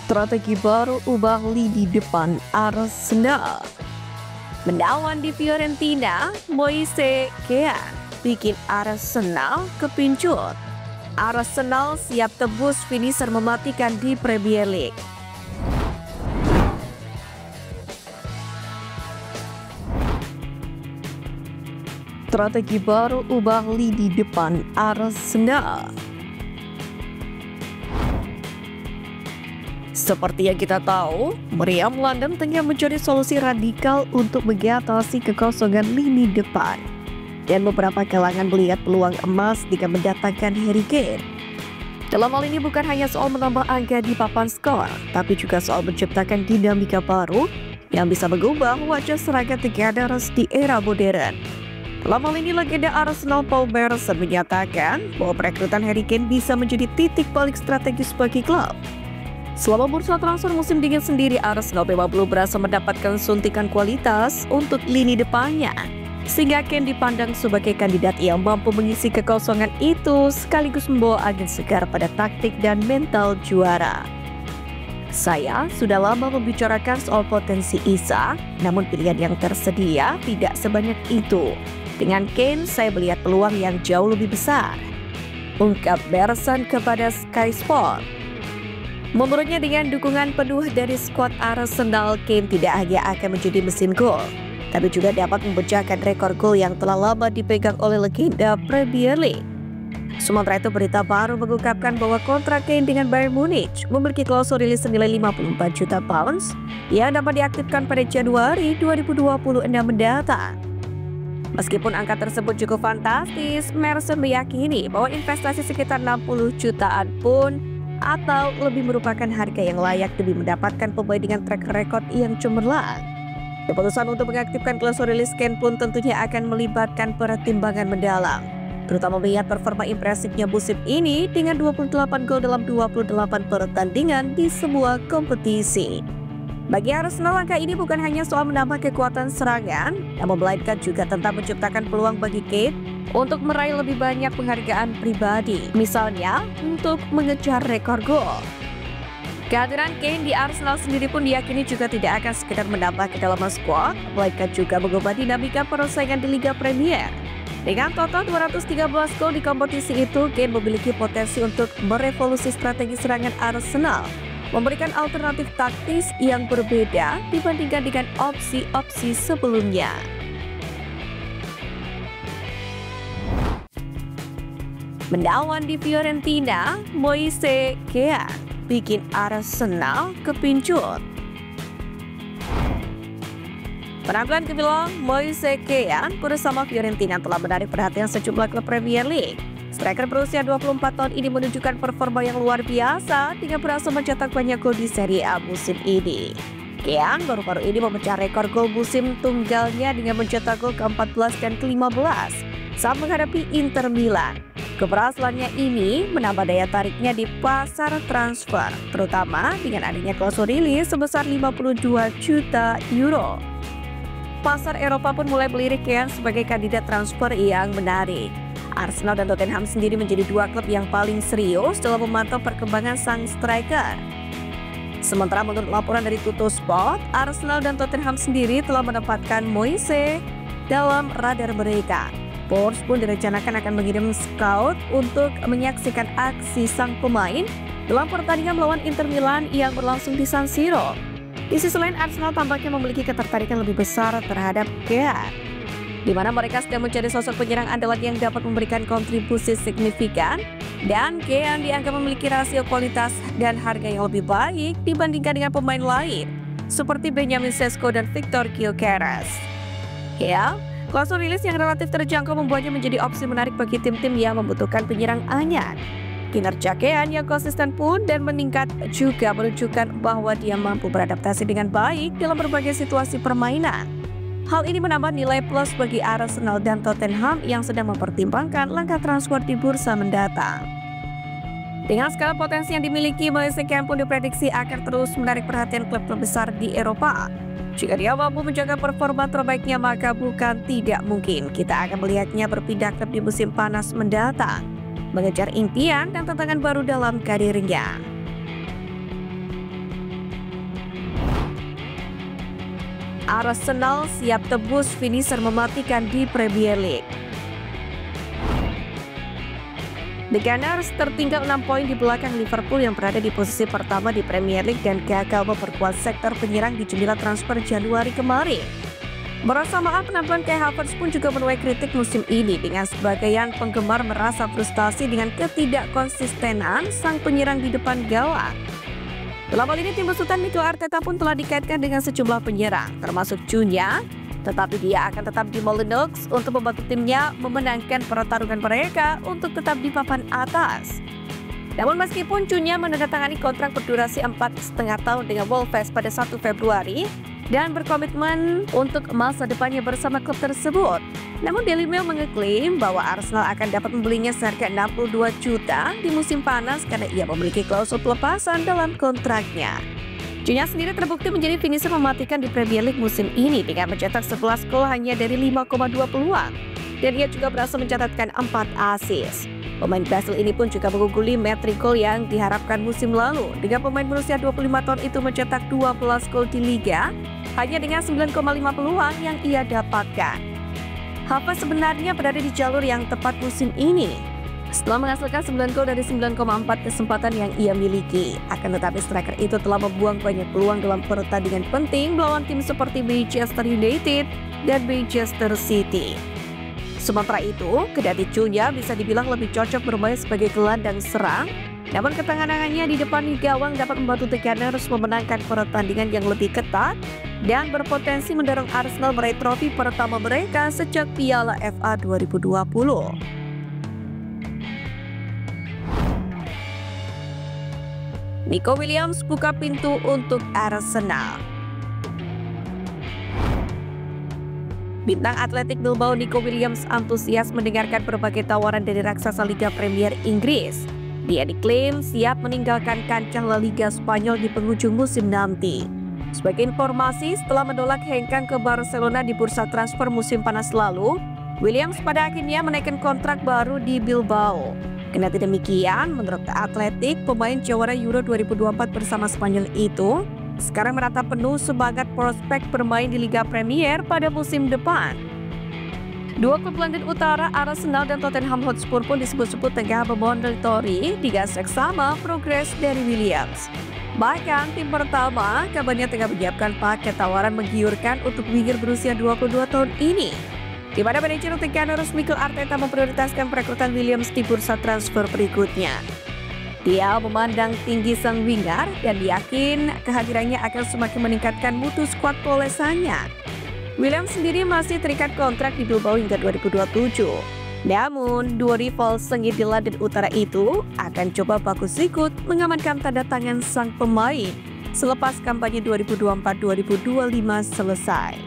Strategi baru ubah lini depan Arsenal. Menawan di Fiorentina, Moise Kean bikin Arsenal kepincut. Arsenal siap tebus finisher mematikan di Premier League. Strategi baru ubah lini depan Arsenal. Seperti yang kita tahu, meriam London tengah mencari solusi radikal untuk mengatasi kekosongan lini depan. Dan beberapa kalangan melihat peluang emas dengan mendatangkan Harry Kane. Dalam hal ini bukan hanya soal menambah angka di papan skor, tapi juga soal menciptakan dinamika baru yang bisa mengubah wajah serangan The Gunners di era modern. Dalam hal ini, legenda Arsenal Paul Merson menyatakan bahwa perekrutan Harry Kane bisa menjadi titik balik strategis bagi klub. Selama bursa transfer musim dingin sendiri, Arsenal memang belum berhasil mendapatkan suntikan kualitas untuk lini depannya, sehingga Kane dipandang sebagai kandidat yang mampu mengisi kekosongan itu sekaligus membawa angin segar pada taktik dan mental juara. Saya sudah lama membicarakan soal potensi Isa, namun pilihan yang tersedia tidak sebanyak itu. Dengan Kane, saya melihat peluang yang jauh lebih besar, ungkap Merson kepada Sky Sport. Menurutnya, dengan dukungan penuh dari skuad Arsenal, Kane tidak hanya akan menjadi mesin gol, tapi juga dapat memecahkan rekor gol yang telah lama dipegang oleh legenda Premier League. Sementara itu, berita baru mengungkapkan bahwa kontrak Kane dengan Bayern Munich memiliki klausul rilis senilai 54 juta pounds yang dapat diaktifkan pada Januari 2026 mendatang. Meskipun angka tersebut cukup fantastis, Merson meyakini bahwa investasi sekitar 60 jutaan pun atau lebih merupakan harga yang layak demi mendapatkan pemain dengan track record yang cemerlang. Keputusan untuk mengaktifkan klausul rilis Kane pun tentunya akan melibatkan pertimbangan mendalam, terutama melihat performa impresifnya musim ini dengan 28 gol dalam 28 pertandingan di semua kompetisi. Bagi Arsenal, angka ini bukan hanya soal menambah kekuatan serangan, namun melainkan juga tentang menciptakan peluang bagi Kane untuk meraih lebih banyak penghargaan pribadi, misalnya untuk mengejar rekor gol. Kehadiran Kane di Arsenal sendiri pun diyakini juga tidak akan sekedar menambah kedalaman skuad, melainkan juga mengubah dinamika persaingan di Liga Premier. Dengan total 213 gol di kompetisi itu, Kane memiliki potensi untuk merevolusi strategi serangan Arsenal, memberikan alternatif taktis yang berbeda dibandingkan dengan opsi-opsi sebelumnya. Menawan di Fiorentina, Moise Kean bikin Arsenal kepincut. Penampilan gemilang Moise Kean bersama Fiorentina telah menarik perhatian sejumlah klub Premier League. Striker berusia 24 tahun ini menunjukkan performa yang luar biasa dengan berhasil mencetak banyak gol di Serie A musim ini. Kean baru-baru ini memecah rekor gol musim tunggalnya dengan mencetak gol ke-14 dan ke-15 saat menghadapi Inter Milan. Keberhasilannya ini menambah daya tariknya di pasar transfer, terutama dengan adanya klausul rilis sebesar 52 juta euro. Pasar Eropa pun mulai melirik Kean sebagai kandidat transfer yang menarik. Arsenal dan Tottenham sendiri menjadi dua klub yang paling serius dalam memantau perkembangan sang striker. Sementara menurut laporan dari Tuttosport, Arsenal dan Tottenham sendiri telah menempatkan Moise dalam radar mereka. Spurs pun direncanakan akan mengirim scout untuk menyaksikan aksi sang pemain dalam pertandingan melawan Inter Milan yang berlangsung di San Siro. Di sisi lain, Arsenal tampaknya memiliki ketertarikan lebih besar terhadap Kean, di mana mereka sedang mencari sosok penyerang andalan yang dapat memberikan kontribusi signifikan, dan Kean dianggap memiliki rasio kualitas dan harga yang lebih baik dibandingkan dengan pemain lain seperti Benjamin Sesko dan Victor Gyökeres. Ya, klausul rilis yang relatif terjangkau membuatnya menjadi opsi menarik bagi tim-tim yang membutuhkan penyerang anyar. Kinerja Kean yang konsisten pun dan meningkat juga menunjukkan bahwa dia mampu beradaptasi dengan baik dalam berbagai situasi permainan. Hal ini menambah nilai plus bagi Arsenal dan Tottenham yang sedang mempertimbangkan langkah transfer di bursa mendatang. Dengan skala potensi yang dimiliki, Moise Kean pun diprediksi akan terus menarik perhatian klub-klub besar di Eropa. Jika dia mampu menjaga performa terbaiknya, maka bukan tidak mungkin kita akan melihatnya berpindah klub di musim panas mendatang, mengejar impian dan tantangan baru dalam karirnya. Arsenal siap tebus finisher mematikan di Premier League. The Gunners tertinggal 6 poin di belakang Liverpool yang berada di posisi pertama di Premier League dan gagal memperkuat sektor penyerang di jendela transfer Januari kemarin. Bersamaan penampilan Kai Havertz pun juga menuai kritik musim ini dengan sebagian penggemar merasa frustasi dengan ketidakkonsistenan sang penyerang di depan gawang. Dalam hal ini tim besutan Mikel Arteta pun telah dikaitkan dengan sejumlah penyerang termasuk Cunha, tetapi dia akan tetap di Molineux untuk membantu timnya memenangkan pertarungan mereka untuk tetap di papan atas. Namun meskipun Cunha menandatangani kontrak berdurasi 4,5 tahun dengan Wolves pada 1 Februari dan berkomitmen untuk masa depannya bersama klub tersebut, namun Daily Mail mengeklaim bahwa Arsenal akan dapat membelinya seharga 62 juta di musim panas karena ia memiliki klausul pelepasan dalam kontraknya. Cunha sendiri terbukti menjadi finisher mematikan di Premier League musim ini dengan mencetak 11 gol hanya dari 5,2 peluang, dan ia juga berhasil mencatatkan 4 assist. Pemain Brasil ini pun juga mengungguli Matt Rico yang diharapkan musim lalu dengan pemain berusia 25 tahun itu mencetak 12 gol di Liga hanya dengan 9,5 peluang yang ia dapatkan. Havertz sebenarnya berada di jalur yang tepat musim ini setelah menghasilkan 9 gol dari 9,4 kesempatan yang ia miliki. Akan tetapi striker itu telah membuang banyak peluang dalam pertandingan penting melawan tim seperti Manchester United dan Manchester City. Sementara itu, kendati Cunha bisa dibilang lebih cocok bermain sebagai gelandang serang, namun ketenangannya di depan gawang dapat membantu The Gunners memenangkan pertandingan yang lebih ketat dan berpotensi mendorong Arsenal meraih trofi pertama mereka sejak Piala FA 2020. Nico Williams buka pintu untuk Arsenal. Bintang Athletic Bilbao Nico Williams antusias mendengarkan berbagai tawaran dari raksasa Liga Premier Inggris. Dia diklaim siap meninggalkan kancah La Liga Spanyol di penghujung musim nanti. Sebagai informasi, setelah menolak hengkang ke Barcelona di bursa transfer musim panas lalu, Williams pada akhirnya menaikkan kontrak baru di Bilbao. Kendati demikian, menurut Athletic, pemain jawara Euro 2024 bersama Spanyol itu sekarang merata penuh semangat prospek bermain di Liga Premier pada musim depan. Dua klub London Utara, Arsenal dan Tottenham Hotspur pun disebut-sebut tengah memonitori tiga seksama progres dari Williams. Bahkan tim pertama kabarnya tengah menyiapkan paket tawaran menggiurkan untuk winger berusia 22 tahun ini, di mana manajer The Gunners Mikel Arteta memprioritaskan perekrutan Williams di bursa transfer berikutnya. Dia memandang tinggi sang winger dan yakin kehadirannya akan semakin meningkatkan mutu skuad polesannya. Williams sendiri masih terikat kontrak di Bilbao hingga 2027. Namun, dua rival sengit di London Utara itu akan coba baku sikut mengamankan tanda tangan sang pemain selepas kampanye 2024-2025 selesai.